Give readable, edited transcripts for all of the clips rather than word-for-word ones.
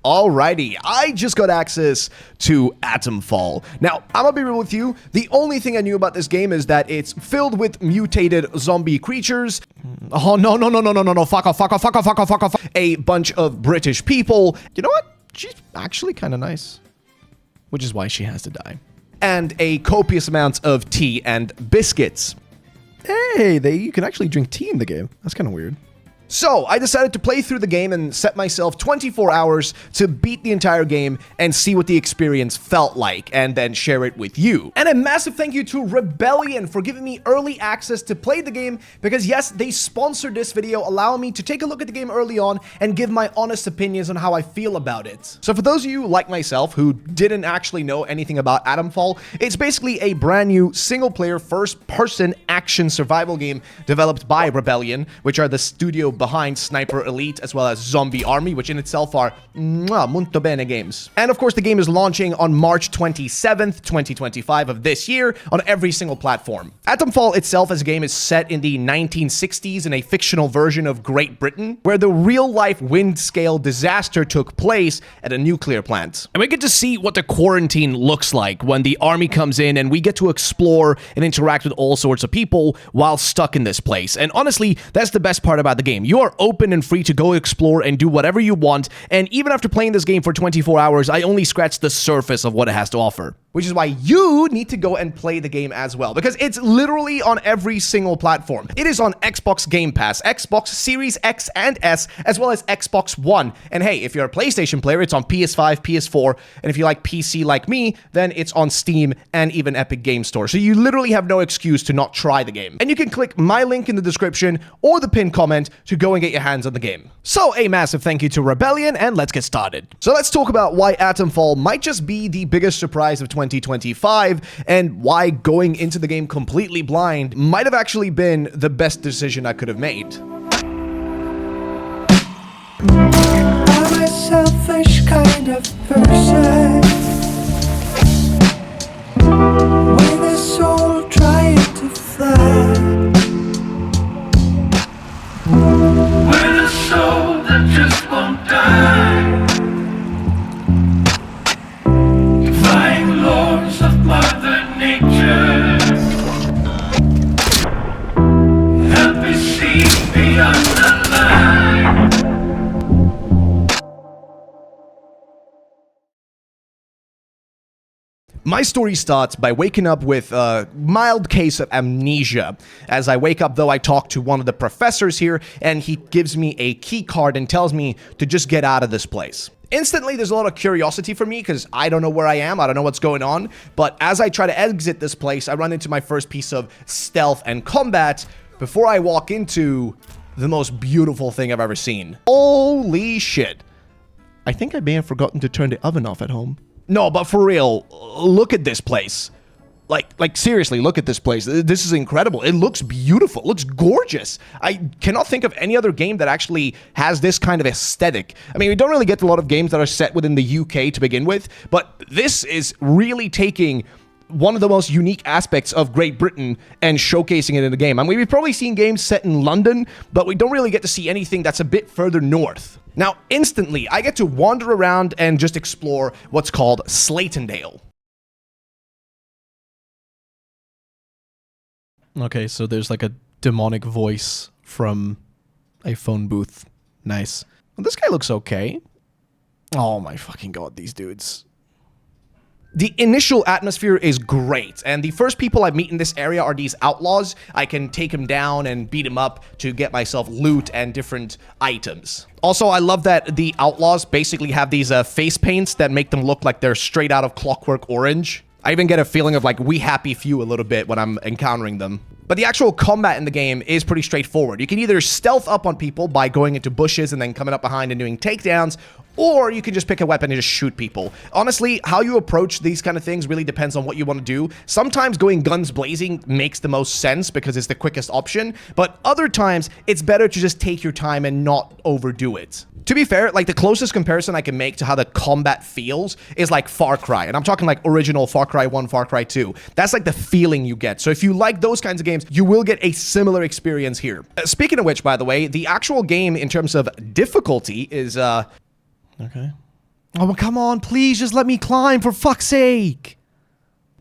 Alrighty, I just got access to Atomfall. Now, I'm gonna be real with you, the only thing I knew about this game is that it's filled with mutated zombie creatures. Oh, no, fuck off. A bunch of British people. You know what? She's actually kind of nice. Which is why she has to die. And a copious amount of tea and biscuits. Hey, you can actually drink tea in the game. That's kind of weird. So, I decided to play through the game and set myself 24 hours to beat the entire game and see what the experience felt like, and then share it with you. And a massive thank you to Rebellion for giving me early access to play the game, because yes, they sponsored this video, allowing me to take a look at the game early on and give my honest opinions on how I feel about it. So for those of you like myself who didn't actually know anything about Atomfall, it's basically a brand new single-player first-person action survival game developed by Rebellion, which are the studio behind Sniper Elite, as well as Zombie Army, which in itself are molto bene games. And of course, the game is launching on March 27th, 2025 of this year on every single platform. Atomfall itself as a game is set in the 1960s in a fictional version of Great Britain, where the real-life Windscale disaster took place at a nuclear plant. And we get to see what the quarantine looks like when the army comes in, and we get to explore and interact with all sorts of people while stuck in this place. And honestly, that's the best part about the game. You are open and free to go explore and do whatever you want, and even after playing this game for 24 hours, I only scratched the surface of what it has to offer. Which is why you need to go and play the game as well, because it's literally on every single platform. It is on Xbox Game Pass, Xbox Series X and S, as well as Xbox One. And hey, if you're a PlayStation player, it's on PS5, PS4, and if you like PC like me, then it's on Steam and even Epic Game Store. So you literally have no excuse to not try the game. And you can click my link in the description or the pinned comment to go and get your hands on the game. So a massive thank you to Rebellion, and let's get started. So let's talk about why Atomfall might just be the biggest surprise of 2025, and why going into the game completely blind might have actually been the best decision I could have made. I'm a selfish kind of person with a soul trying to fly, with a soul that just won't die. Defying laws of Mother Nature, help me see beyond the line. My story starts by waking up with a mild case of amnesia. As I wake up, though, I talk to one of the professors here, and he gives me a key card and tells me to just get out of this place. Instantly, there's a lot of curiosity for me because I don't know where I am, I don't know what's going on, but as I try to exit this place, I run into my first piece of stealth and combat before I walk into the most beautiful thing I've ever seen. Holy shit. I think I may have forgotten to turn the oven off at home. No, but for real, look at this place. Like seriously, look at this place. This is incredible. It looks beautiful. It looks gorgeous. I cannot think of any other game that actually has this kind of aesthetic. I mean, we don't really get a lot of games that are set within the UK to begin with, but this is really taking one of the most unique aspects of Great Britain and showcasing it in the game. I mean, we've probably seen games set in London, but we don't really get to see anything that's a bit further north. Now, instantly, I get to wander around and just explore what's called Slatendale. Okay, so there's like a demonic voice from a phone booth. Nice. Well, this guy looks okay. Oh my fucking god, these dudes. The initial atmosphere is great, and the first people I meet in this area are these outlaws. I can take them down and beat them up to get myself loot and different items. Also, I love that the outlaws basically have these face paints that make them look like they're straight out of Clockwork Orange. I even get a feeling of like We Happy Few a little bit when I'm encountering them. But the actual combat in the game is pretty straightforward. You can either stealth up on people by going into bushes and then coming up behind and doing takedowns, or you can just pick a weapon and just shoot people. Honestly, how you approach these kind of things really depends on what you want to do. Sometimes going guns blazing makes the most sense because it's the quickest option, but other times it's better to just take your time and not overdo it. To be fair, like the closest comparison I can make to how the combat feels is like Far Cry, and I'm talking like original Far Cry 1, Far Cry 2. That's like the feeling you get. So if you like those kinds of games, you will get a similar experience here. Speaking of which, by the way, the actual game in terms of difficulty is, okay. Oh, come on, please just let me climb, for fuck's sake.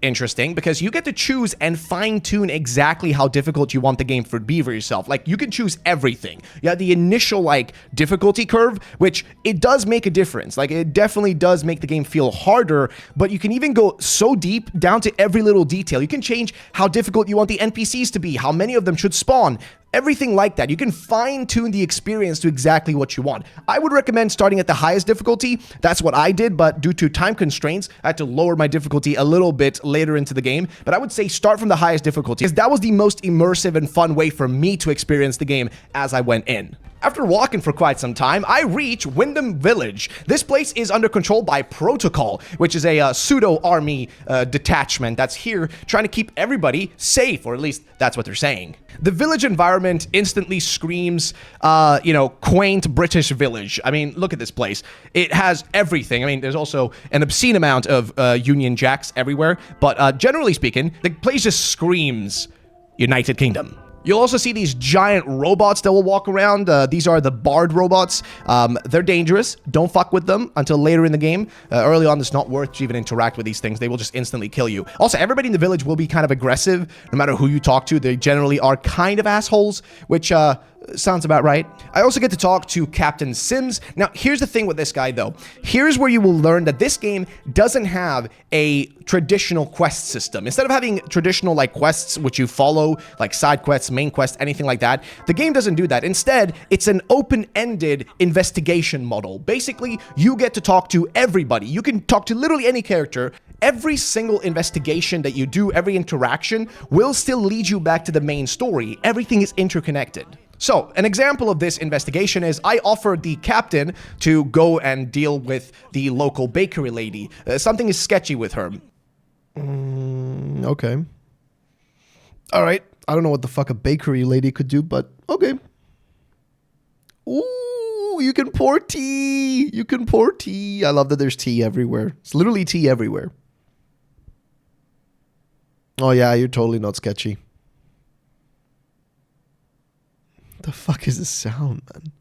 Interesting, because you get to choose and fine-tune exactly how difficult you want the game to be for yourself. Like, you can choose everything. You have the initial, like, difficulty curve, which it does make a difference. Like, it definitely does make the game feel harder, but you can even go so deep down to every little detail. You can change how difficult you want the NPCs to be, how many of them should spawn, everything like that. You can fine-tune the experience to exactly what you want. I would recommend starting at the highest difficulty. That's what I did, but due to time constraints, I had to lower my difficulty a little bit later into the game. But I would say start from the highest difficulty, because that was the most immersive and fun way for me to experience the game as I went in. After walking for quite some time, I reach Wyndham Village. This place is under control by Protocol, which is a pseudo-army detachment that's here trying to keep everybody safe, or at least that's what they're saying. The village environment instantly screams, quaint British village. I mean, look at this place. It has everything. I mean, there's also an obscene amount of Union Jacks everywhere, but generally speaking, the place just screams United Kingdom. You'll also see these giant robots that will walk around. These are the Bard robots. They're dangerous. Don't fuck with them until later in the game. Early on, it's not worth to even interact with these things. They will just instantly kill you. Also, everybody in the village will be kind of aggressive, no matter who you talk to. They generally are kind of assholes, which sounds about right. I also get to talk to Captain Sims. Now, here's the thing with this guy, though. Here's where you will learn that this game doesn't have a traditional quest system. Instead of having traditional, like, quests which you follow, like side quests, main quests, anything like that, the game doesn't do that. Instead, it's an open-ended investigation model. Basically, you get to talk to everybody. You can talk to literally any character. Every single investigation that you do, every interaction, will still lead you back to the main story. Everything is interconnected. So, an example of this investigation is I offered the captain to go and deal with the local bakery lady. Something is sketchy with her. Okay. All right. I don't know what the fuck a bakery lady could do, but okay. Ooh, you can pour tea. You can pour tea. I love that there's tea everywhere. It's literally tea everywhere. Oh yeah, you're totally not sketchy. The fuck is this sound, man?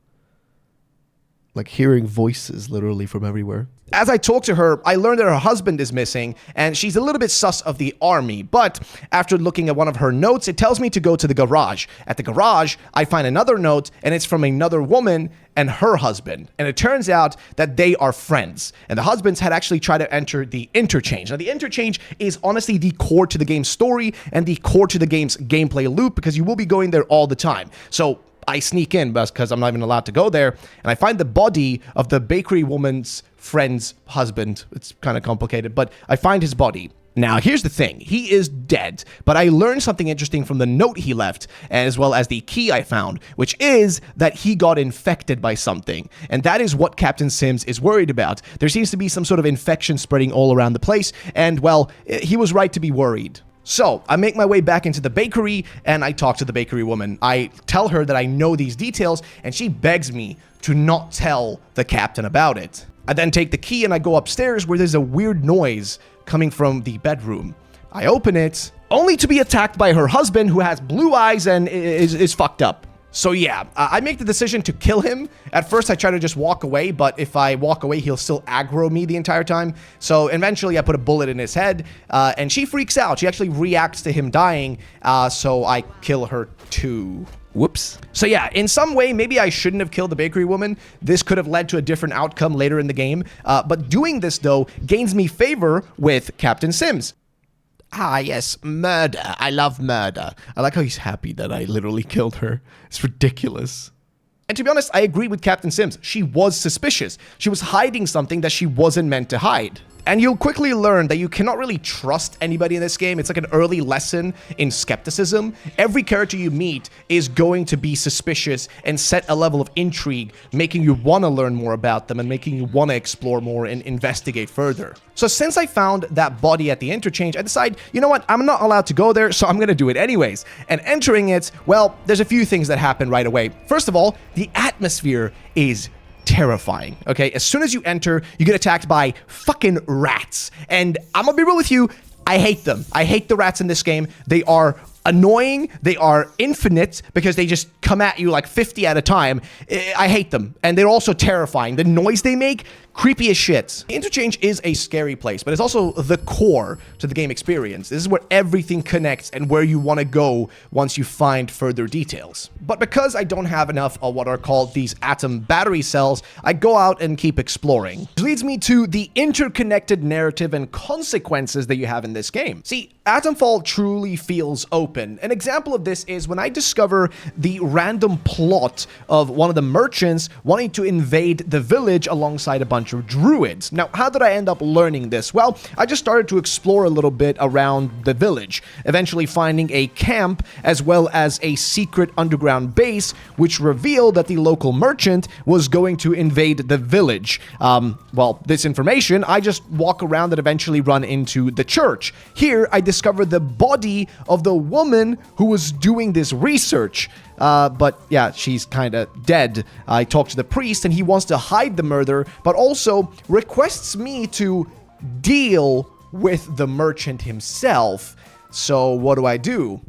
Like hearing voices literally from everywhere. As I talk to her, I learned that her husband is missing, and she's a little bit sus of the army. But after looking at one of her notes, it tells me to go to the garage. At the garage, I find another note, and it's from another woman and her husband. And it turns out that they are friends. And the husbands had actually tried to enter the Interchange. Now, the Interchange is honestly the core to the game's story and the core to the game's gameplay loop, because you will be going there all the time. So I sneak in because I'm not even allowed to go there, and I find the body of the bakery woman's friend's husband. It's kind of complicated, but I find his body. Now, here's the thing. He is dead, but I learned something interesting from the note he left, as well as the key I found, which is that he got infected by something, and that is what Captain Sims is worried about. There seems to be some sort of infection spreading all around the place, and, well, he was right to be worried. So, I make my way back into the bakery, and I talk to the bakery woman. I tell her that I know these details, and she begs me to not tell the captain about it. I then take the key and I go upstairs where there's a weird noise coming from the bedroom. I open it, only to be attacked by her husband, who has blue eyes and is fucked up. So yeah, I make the decision to kill him. At first, I try to just walk away, but if I walk away, he'll still aggro me the entire time. So eventually, I put a bullet in his head, and she freaks out. She actually reacts to him dying, so I kill her too. Whoops. So yeah, in some way, maybe I shouldn't have killed the bakery woman. This could have led to a different outcome later in the game. But doing this, though, gains me favor with Captain Sims. Ah, yes, murder. I love murder. I like how he's happy that I literally killed her. It's ridiculous. And to be honest, I agree with Captain Sims. She was suspicious. She was hiding something that she wasn't meant to hide. And you'll quickly learn that you cannot really trust anybody in this game. It's like an early lesson in skepticism. Every character you meet is going to be suspicious and set a level of intrigue, making you want to learn more about them and making you want to explore more and investigate further. So since I found that body at the Interchange, I decide, you know what, I'm not allowed to go there, so I'm going to do it anyways. And entering it, well, there's a few things that happen right away. First of all, the atmosphere is terrifying, okay? As soon as you enter, you get attacked by fucking rats. And I'm gonna be real with you, I hate them. I hate the rats in this game. They are annoying. They are infinite because they just come at you like 50 at a time. I hate them. And they're also terrifying. The noise they make, creepy as shit. The Interchange is a scary place, but it's also the core to the game experience. This is where everything connects and where you want to go once you find further details. But because I don't have enough of what are called these atom battery cells, I go out and keep exploring. Which leads me to the interconnected narrative and consequences that you have in this game. See, Atomfall truly feels open. An example of this is when I discover the random plot of one of the merchants wanting to invade the village alongside a bunch of druids. Now, how did I end up learning this? Well, I just started to explore a little bit around the village, eventually finding a camp as well as a secret underground base, which revealed that the local merchant was going to invade the village. Well, this information, I just walk around and eventually run into the church. Here, I discover the body of the woman who was doing this research. But yeah, she's kind of dead. I talk to the priest and he wants to hide the murder, but also requests me to deal with the merchant himself. So what do I do?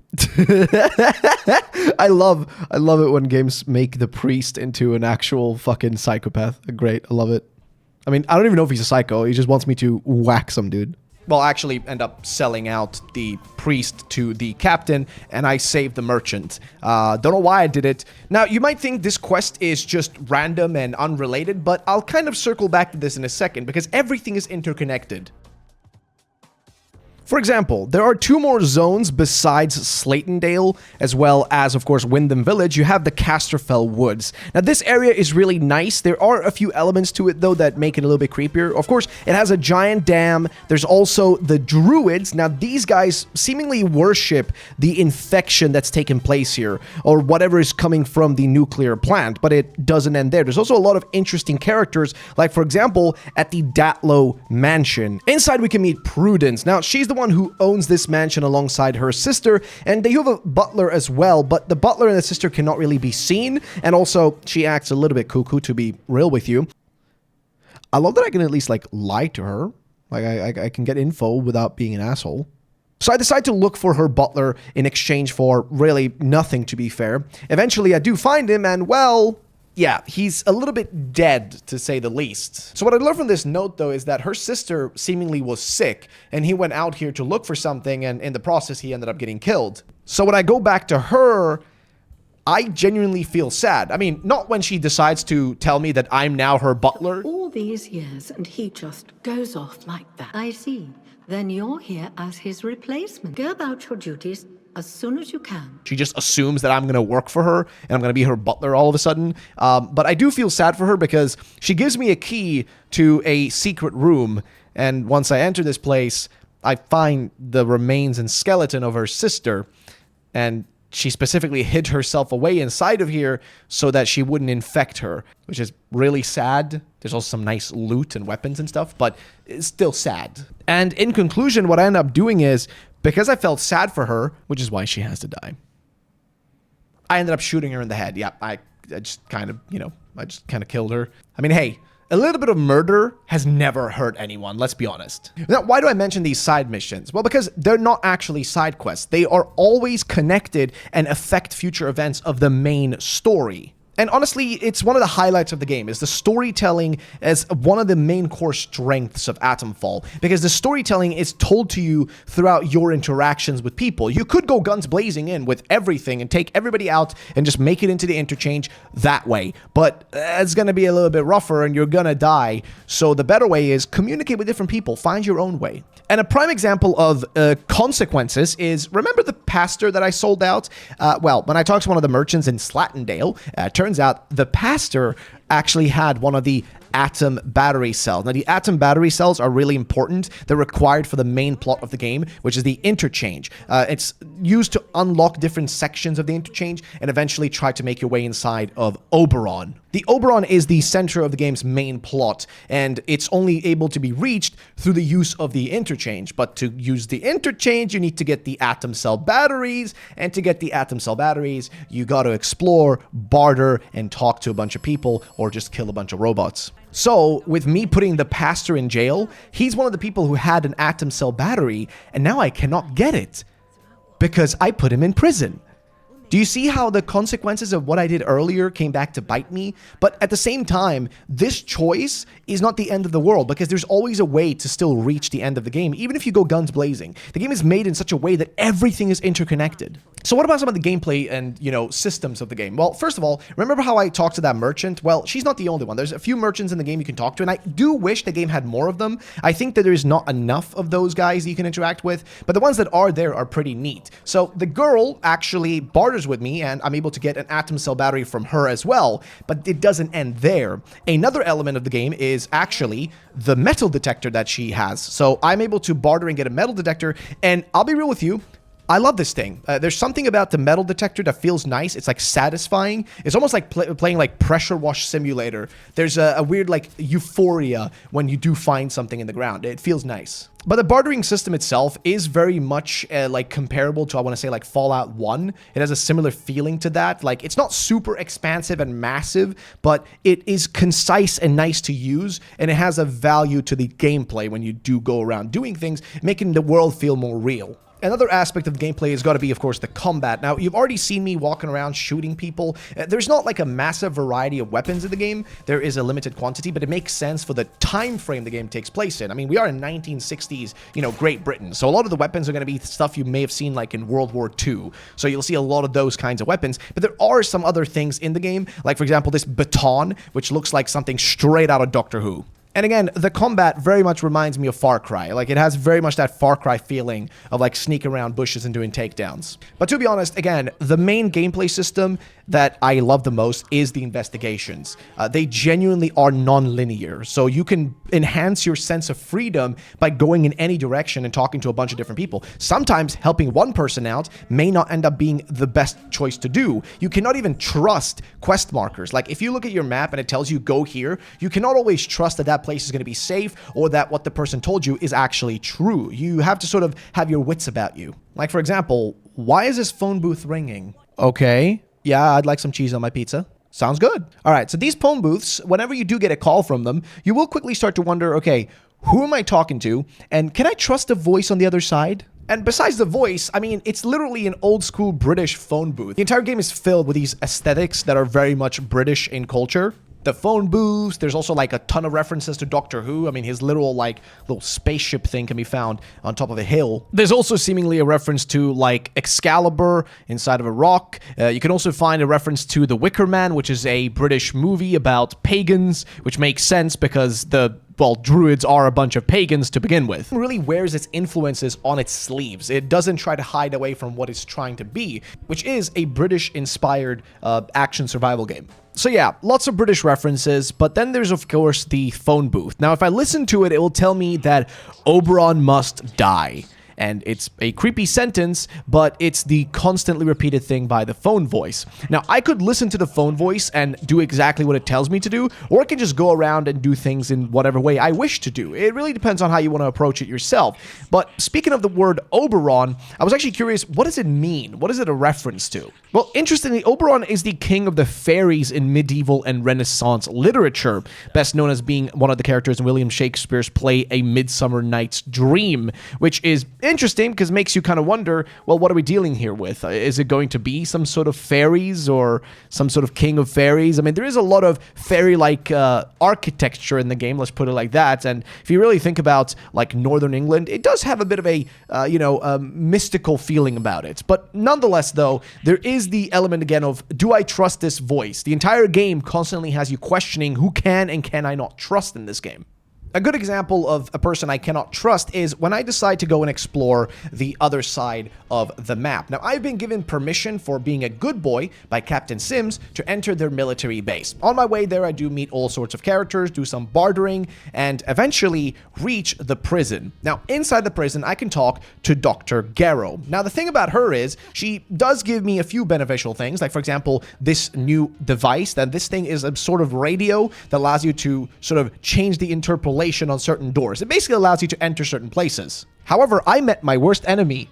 I love it when games make the priest into an actual fucking psychopath. Great, I love it. I mean, I don't even know if he's a psycho. He just wants me to whack some dude. Well, I actually end up selling out the priest to the captain, and I saved the merchant. Don't know why I did it. Now, you might think this quest is just random and unrelated, but I'll kind of circle back to this in a second, because everything is interconnected. For example, there are 2 more zones besides Slatendale, as well as, of course, Wyndham Village. You have the Casterfell Woods. Now, this area is really nice. There are a few elements to it, though, that make it a little bit creepier. Of course, it has a giant dam. There's also the druids. Now, these guys seemingly worship the infection that's taken place here, or whatever is coming from the nuclear plant, but it doesn't end there. There's also a lot of interesting characters, like, for example, at the Datlow Mansion. Inside, we can meet Prudence. Now, she's the one who owns this mansion alongside her sister, and they have a butler as well, but the butler and the sister cannot really be seen, and also she acts a little bit cuckoo, to be real with you. I love that I can at least like lie to her. Like I can get info without being an asshole. So I decide to look for her butler in exchange for really nothing, to be fair. Eventually I do find him, and well, yeah, he's a little bit dead, to say the least. So what I learned from this note, though, is that her sister seemingly was sick, and he went out here to look for something, and in the process, he ended up getting killed. So when I go back to her, I genuinely feel sad. I mean, not when she decides to tell me that I'm now her butler. All these years, and he just goes off like that. I see. Then you're here as his replacement. Go about your duties as soon as you can. She just assumes that I'm going to work for her and I'm going to be her butler all of a sudden. But I do feel sad for her because she gives me a key to a secret room. And once I enter this place, I find the remains and skeleton of her sister. And she specifically hid herself away inside of here so that she wouldn't infect her, which is really sad. There's also some nice loot and weapons and stuff, but it's still sad. And in conclusion, what I end up doing is, because I felt sad for her, which is why she has to die, I ended up shooting her in the head. Yeah, I just kind of, I just kind of killed her. I mean, hey, a little bit of murder has never hurt anyone, let's be honest. Now, why do I mention these side missions? Well, because they're not actually side quests. They are always connected and affect future events of the main story. And honestly, it's one of the highlights of the game, is the storytelling as one of the main core strengths of Atomfall, because the storytelling is told to you throughout your interactions with people. You could go guns blazing in with everything and take everybody out and just make it into the Interchange that way, but it's going to be a little bit rougher and you're going to die. So the better way is communicate with different people, find your own way. And a prime example of consequences is, remember the pastor that I sold out? Well, when I talked to one of the merchants in Slatendale, turns out the pastor actually had one of the atom battery cells. Now, the atom battery cells are really important. They're required for the main plot of the game, which is the Interchange. It's used to unlock different sections of the Interchange and eventually try to make your way inside of Oberon. The Oberon is the center of the game's main plot, and it's only able to be reached through the use of the Interchange. But to use the Interchange, you need to get the atom cell batteries, and to get the atom cell batteries, you got to explore, barter, and talk to a bunch of people, or just kill a bunch of robots. So, with me putting the pastor in jail, he's one of the people who had an atom cell battery, and now I cannot get it. because I put him in prison. Do you see how the consequences of what I did earlier came back to bite me? But at the same time, this choice is not the end of the world because there's always a way to still reach the end of the game, even if you go guns blazing. The game is made in such a way that everything is interconnected. So what about some of the gameplay and, systems of the game? Well, first of all, remember how I talked to that merchant? Well, she's not the only one. There's a few merchants in the game you can talk to, and I do wish the game had more of them. I think that there's not enough of those guys you can interact with, but the ones that are there are pretty neat. So the girl actually barters with me, and I'm able to get an atom cell battery from her as well, but it doesn't end there. Another element of the game is actually the metal detector that she has. So I'm able to barter and get a metal detector, and I'll be real with you, I love this thing. There's something about the metal detector that feels nice. It's like satisfying. It's almost like playing like pressure wash simulator. There's a weird like euphoria when you do find something in the ground. It feels nice. But the bartering system itself is very much like comparable to, I want to say, like Fallout 1. It has a similar feeling to that. Like, it's not super expansive and massive, but it is concise and nice to use, and it has a value to the gameplay when you do go around doing things, making the world feel more real. Another aspect of the gameplay has got to be, of course, the combat. Now, you've already seen me walking around shooting people. There's not like a massive variety of weapons in the game. There is a limited quantity, but it makes sense for the time frame the game takes place in. I mean, we are in 1960s, Great Britain. So a lot of the weapons are going to be stuff you may have seen like in World War II. So you'll see a lot of those kinds of weapons. But there are some other things in the game, like, for example, this baton, which looks like something straight out of Doctor Who. And again, the combat very much reminds me of Far Cry. Like, it has very much that Far Cry feeling of, like, sneaking around bushes and doing takedowns. But to be honest, again, the main gameplay system that I love the most is the investigations. They genuinely are non-linear, so you can enhance your sense of freedom by going in any direction and talking to a bunch of different people. Sometimes helping one person out may not end up being the best choice to do. You cannot even trust quest markers. Like, if you look at your map and it tells you go here, you cannot always trust that that place is going to be safe or that what the person told you is actually true. You have to sort of have your wits about you. Like, for example, why is this phone booth ringing? Okay. Yeah, I'd like some cheese on my pizza. Sounds good. All right, so these phone booths, whenever you do get a call from them, you will quickly start to wonder, okay, who am I talking to? And can I trust the voice on the other side? And besides the voice, I mean, it's literally an old school British phone booth. The entire game is filled with these aesthetics that are very much British in culture. The phone booths, there's also like a ton of references to Doctor Who. I mean, his literal like little spaceship thing can be found on top of a hill. There's also seemingly a reference to like Excalibur inside of a rock. You can also find a reference to The Wicker Man, which is a British movie about pagans, which makes sense because druids are a bunch of pagans to begin with. It really wears its influences on its sleeves. It doesn't try to hide away from what it's trying to be, which is a British-inspired action survival game. So yeah, lots of British references, but then there's of course the phone booth. Now if I listen to it, it will tell me that Oberon must die. And it's a creepy sentence, but it's the constantly repeated thing by the phone voice. Now, I could listen to the phone voice and do exactly what it tells me to do, or I can just go around and do things in whatever way I wish to do. It really depends on how you want to approach it yourself. But speaking of the word Oberon, I was actually curious, what does it mean? What is it a reference to? Well, interestingly, Oberon is the king of the fairies in medieval and Renaissance literature, best known as being one of the characters in William Shakespeare's play A Midsummer Night's Dream, which is interesting because it makes you kind of wonder, well, what are we dealing here with? Is it going to be some sort of fairies or some sort of king of fairies? I mean, there is a lot of fairy-like architecture in the game, let's put it like that. And if you really think about like Northern England, it does have a bit of a, mystical feeling about it. But nonetheless, though, there is the element again of, do I trust this voice? The entire game constantly has you questioning who can and can I not trust in this game. A good example of a person I cannot trust is when I decide to go and explore the other side of the map. Now, I've been given permission for being a good boy by Captain Sims to enter their military base. On my way there, I do meet all sorts of characters, do some bartering, and eventually reach the prison. Now, inside the prison, I can talk to Dr. Garrow. Now, the thing about her is she does give me a few beneficial things, like, for example, this new device. That this thing is a sort of radio that allows you to sort of change the interpolation on certain doors. It basically allows you to enter certain places. However, I met my worst enemy,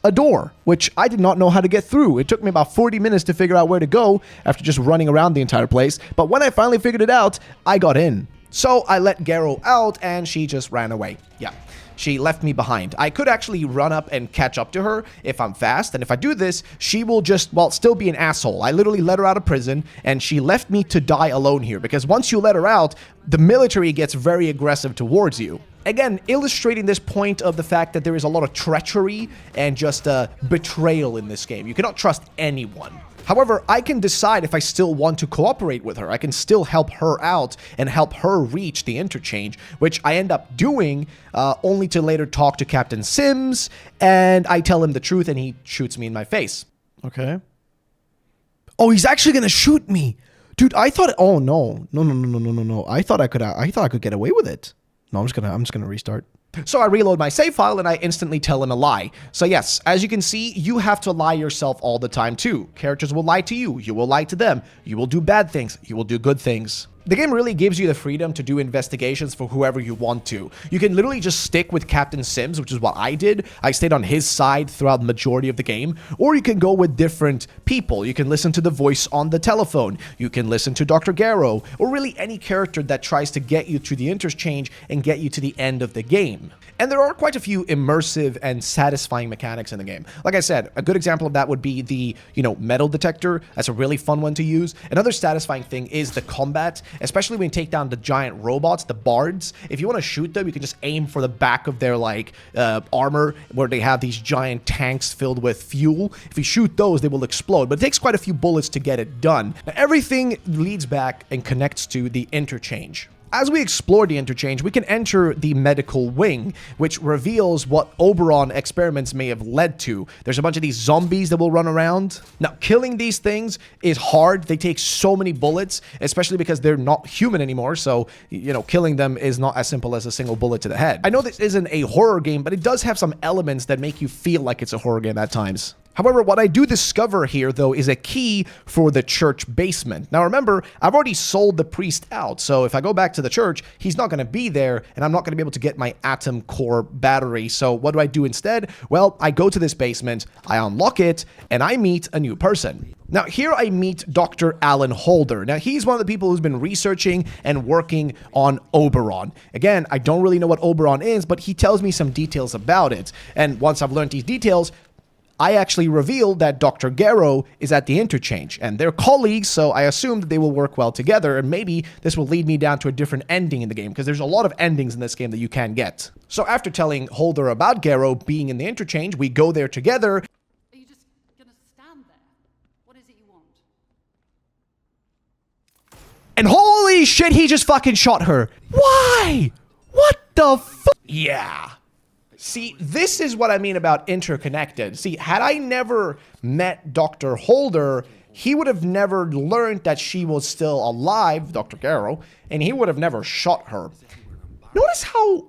a door, which I did not know how to get through. It took me about 40 minutes to figure out where to go after just running around the entire place. But when I finally figured it out, I got in. So I let Garrow out and she just ran away. Yeah. She left me behind. I could actually run up and catch up to her if I'm fast, and if I do this, she will just, well, still be an asshole. I literally let her out of prison, and she left me to die alone here, because once you let her out, the military gets very aggressive towards you. Again, illustrating this point of the fact that there is a lot of treachery and just betrayal in this game. You cannot trust anyone. However, I can decide if I still want to cooperate with her. I can still help her out and help her reach the interchange, which I end up doing only to later talk to Captain Sims, and I tell him the truth and he shoots me in my face. Okay. Oh, he's actually gonna shoot me. Dude, I thought, oh no. No. I thought I could get away with it. No, I'm just gonna restart. So I reload my save file and I instantly tell him a lie. So yes, as you can see, you have to lie yourself all the time too. Characters will lie to you. You will lie to them. You will do bad things. You will do good things. The game really gives you the freedom to do investigations for whoever you want to. You can literally just stick with Captain Sims, which is what I did. I stayed on his side throughout the majority of the game. Or you can go with different people. You can listen to the voice on the telephone. You can listen to Dr. Garrow, or really any character that tries to get you to the interchange and get you to the end of the game. And there are quite a few immersive and satisfying mechanics in the game. Like I said, a good example of that would be the, metal detector. That's a really fun one to use. Another satisfying thing is the combat, especially when you take down the giant robots, the bards. If you want to shoot them, you can just aim for the back of their, armor, where they have these giant tanks filled with fuel. If you shoot those, they will explode, but it takes quite a few bullets to get it done. Now, everything leads back and connects to the interchange. As we explore the interchange, we can enter the medical wing, which reveals what Oberon experiments may have led to. There's a bunch of these zombies that will run around. Now, killing these things is hard. They take so many bullets, especially because they're not human anymore. So, killing them is not as simple as a single bullet to the head. I know this isn't a horror game, but it does have some elements that make you feel like it's a horror game at times. However, what I do discover here, though, is a key for the church basement. Now, remember, I've already sold the priest out, so if I go back to the church, he's not going to be there, and I'm not going to be able to get my atom core battery. So what do I do instead? Well, I go to this basement, I unlock it, and I meet a new person. Now, here I meet Dr. Alan Holder. Now, he's one of the people who's been researching and working on Oberon. Again, I don't really know what Oberon is, but he tells me some details about it. And once I've learned these details, I actually revealed that Dr. Garrow is at the interchange, and they're colleagues, so I assume that they will work well together, and maybe this will lead me down to a different ending in the game, because there's a lot of endings in this game that you can get. So after telling Holder about Garrow being in the interchange, we go there together. Are you just gonna stand there? What is it you want? And holy shit, he just fucking shot her. Why? What the fuck? Yeah. See, this is what I mean about interconnected. See, had I never met Dr. Holder, he would have never learned that she was still alive, Dr. Garrow, and he would have never shot her. Notice how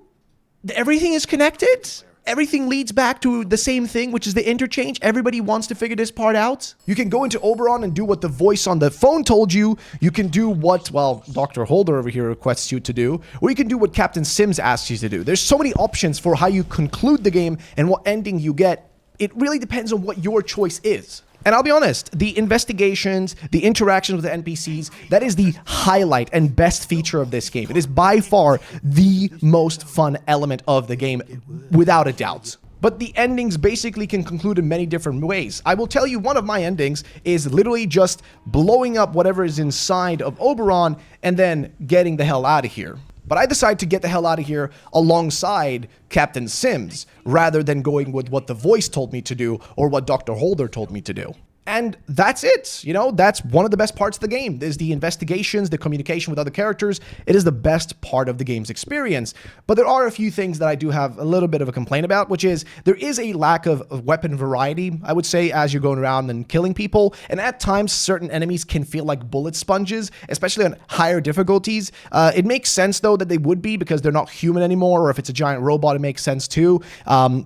everything is connected? Everything leads back to the same thing, which is the interchange. Everybody wants to figure this part out. You can go into Oberon and do what the voice on the phone told you. You can do what, well, Dr. Holder over here requests you to do. Or you can do what Captain Sims asks you to do. There's so many options for how you conclude the game and what ending you get. It really depends on what your choice is. And I'll be honest, the investigations, the interactions with the NPCs, that is the highlight and best feature of this game. It is by far the most fun element of the game, without a doubt. But the endings basically can conclude in many different ways. I will tell you, one of my endings is literally just blowing up whatever is inside of Oberon and then getting the hell out of here. But I decide to get the hell out of here alongside Captain Sims, rather than going with what the voice told me to do or what Dr. Holder told me to do. And that's it. That's one of the best parts of the game, is the investigations, the communication with other characters. It is the best part of the game's experience. But there are a few things that I do have a little bit of a complaint about, which is there is a lack of weapon variety, I would say, as you're going around and killing people. And at times, certain enemies can feel like bullet sponges, especially on higher difficulties. It makes sense, though, that they would be, because they're not human anymore, or if it's a giant robot, it makes sense too.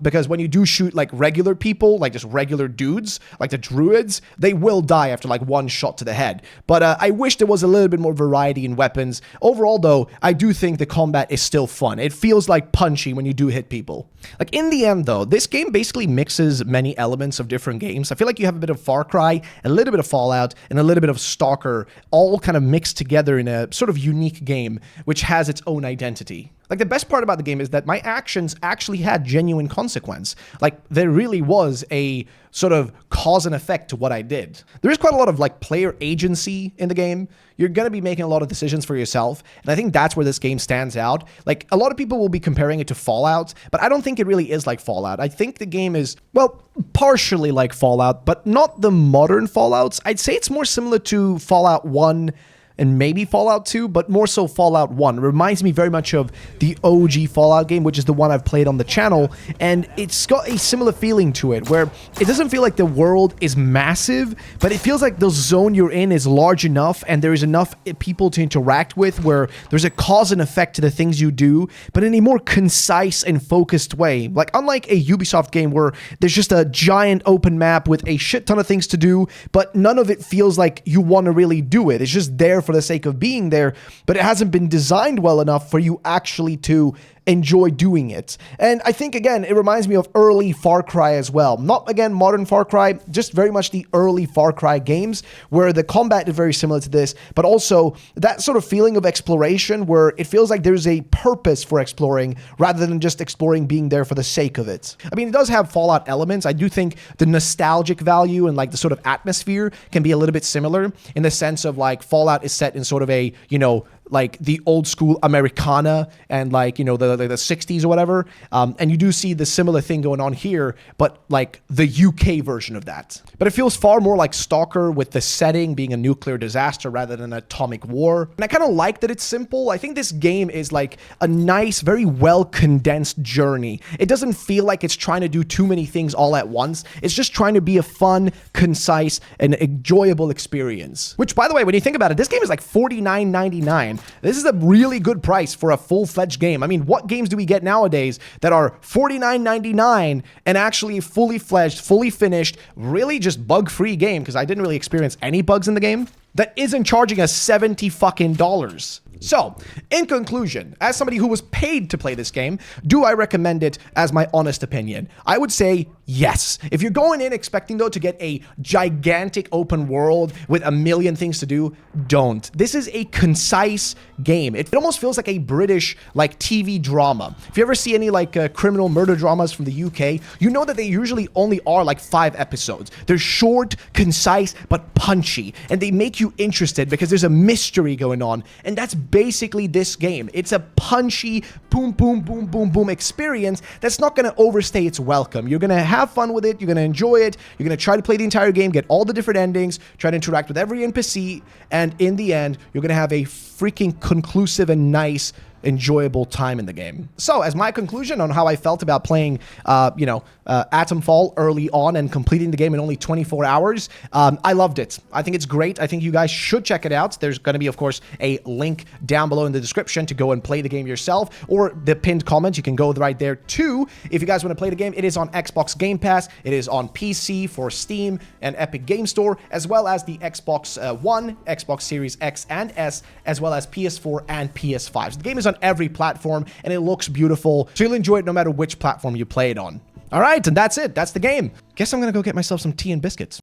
Because when you do shoot like regular people, like just regular dudes, like the druids, kids, they will die after like one shot to the head. But I wish there was a little bit more variety in weapons. Overall, though, I do think the combat is still fun. It feels like punchy when you do hit people. Like, in the end, though, this game basically mixes many elements of different games. I feel like you have a bit of Far Cry, a little bit of Fallout, and a little bit of Stalker, all kind of mixed together in a sort of unique game, which has its own identity. Like, the best part about the game is that my actions actually had genuine consequence. Like, there really was a sort of cause and effect to what I did. There is quite a lot of, like, player agency in the game. You're going to be making a lot of decisions for yourself, and I think that's where this game stands out. Like, a lot of people will be comparing it to Fallout, but I don't think it really is like Fallout. I think the game is, well, partially like Fallout, but not the modern Fallouts. I'd say it's more similar to Fallout 1 and maybe Fallout 2, but more so Fallout 1. It reminds me very much of the OG Fallout game, which is the one I've played on the channel, and it's got a similar feeling to it, where it doesn't feel like the world is massive, but it feels like the zone you're in is large enough, and there is enough people to interact with, where there's a cause and effect to the things you do, but in a more concise and focused way. Like, unlike a Ubisoft game where there's just a giant open map with a shit ton of things to do, but none of it feels like you want to really do it. It's just there for the sake of being there, but it hasn't been designed well enough for you actually to enjoy doing it. And I think, again, it reminds me of early Far Cry as well. Not, again, modern Far Cry, just very much the early Far Cry games, where the combat is very similar to this, but also that sort of feeling of exploration where it feels like there's a purpose for exploring rather than just exploring being there for the sake of it. I mean, it does have Fallout elements. I do think the nostalgic value and like the sort of atmosphere can be a little bit similar in the sense of like Fallout is set in sort of a, you know, like the old school Americana and like, you know, the 60s or whatever. And you do see the similar thing going on here, but like the UK version of that. But it feels far more like Stalker with the setting being a nuclear disaster rather than an atomic war. And I kind of like that it's simple. I think this game is like a nice, very well condensed journey. It doesn't feel like it's trying to do too many things all at once. It's just trying to be a fun, concise, and enjoyable experience. Which, by the way, when you think about it, this game is like $49.99. This is a really good price for a full-fledged game. I mean, what games do we get nowadays that are $49.99 and actually fully fledged, fully finished, really just bug-free game? Because I didn't really experience any bugs in the game. That isn't charging us $70 fucking dollars. So, in conclusion, as somebody who was paid to play this game, do I recommend it as my honest opinion? I would say yes. If you're going in expecting, though, to get a gigantic open world with a million things to do, don't. This is a concise game. It almost feels like a British, like, TV drama. If you ever see any, like, criminal murder dramas from the UK, you know that they usually only are, like, 5 episodes. They're short, concise, but punchy, and they make you interested because there's a mystery going on, and that's basically this game. It's a punchy boom, boom, boom, boom, boom experience that's not going to overstay its welcome. You're going to have fun with it. You're going to enjoy it. You're going to try to play the entire game, get all the different endings, try to interact with every NPC, and in the end, you're going to have a freaking conclusive and nice, enjoyable time in the game. So, as my conclusion on how I felt about playing, Atomfall early on and completing the game in only 24 hours, I loved it. I think it's great. I think you guys should check it out. There's going to be, of course, a link down below in the description to go and play the game yourself, or the pinned comment. You can go right there too. If you guys want to play the game, it is on Xbox Game Pass. It is on PC for Steam and Epic Game Store, as well as the Xbox One, Xbox Series X and S, as well as PS4 and PS5. So the game is on every platform, and it looks beautiful, so you'll enjoy it no matter which platform you play it on. All right, and that's it. That's the game. Guess I'm gonna go get myself some tea and biscuits.